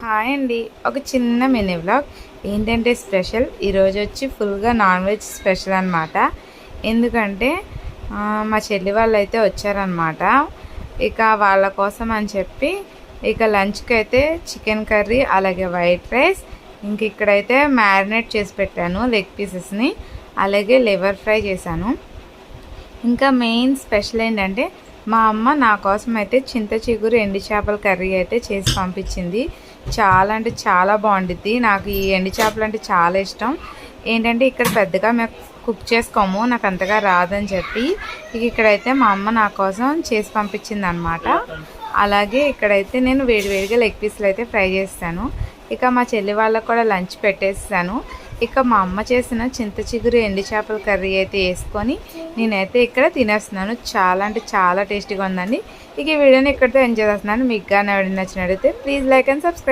Hi అండి. ఒక చిన్న మినీ వ్లాగ్. ఏంటంటే స్పెషల్ ఈరోజు వచ్చి ఫుల్గా నాన్ వెజ్ స్పెషల్ అనమాట. ఎందుకంటే మా చెల్లి వాళ్ళు అయితే వచ్చారనమాట. ఇక వాళ్ళ కోసం అని చెప్పి ఇక లంచ్కి అయితే చికెన్ కర్రీ, అలాగే వైట్ రైస్, ఇంక ఇక్కడైతే మ్యారినేట్ చేసి పెట్టాను లెగ్ పీసెస్ని, అలాగే లివర్ ఫ్రై చేశాను. ఇంకా మెయిన్ స్పెషల్ ఏంటంటే మా అమ్మ నా కోసం అయితే చింత చిగురు ఎండు చేపల కర్రీ అయితే చేసి పంపించింది. చాలా అంటే చాలా బాగుండిద్ది. నాకు ఈ ఎండు చేపలు అంటే చాలా ఇష్టం. ఏంటంటే ఇక్కడ పెద్దగా మేము కుక్ చేసుకోము, నాకు అంతగా రాదని చెప్పి ఇక్కడైతే మా అమ్మ నా కోసం చేసి పంపించింది అనమాట. అలాగే ఇక్కడైతే నేను వేడివేడిగా లెగ్ పీస్లు అయితే ఫ్రై చేస్తాను. ఇక మా చెల్లి వాళ్ళకు కూడా లంచ్ పెట్టేస్తాను. ఇక మా అమ్మ చేసిన చింత చిగురు ఎండు చేపల కర్రీ అయితే వేసుకొని నేనైతే ఇక్కడ తినేస్తున్నాను. చాలా అంటే చాలా టేస్టీగా ఉందండి. ఇక ఈ వీడియోని ఇక్కడితో ఎంజాయ్ చేస్తున్నాను. మీకు కానీ నచ్చినట్లయితే ప్లీజ్ లైక్ అండ్ సబ్స్క్రైబ్.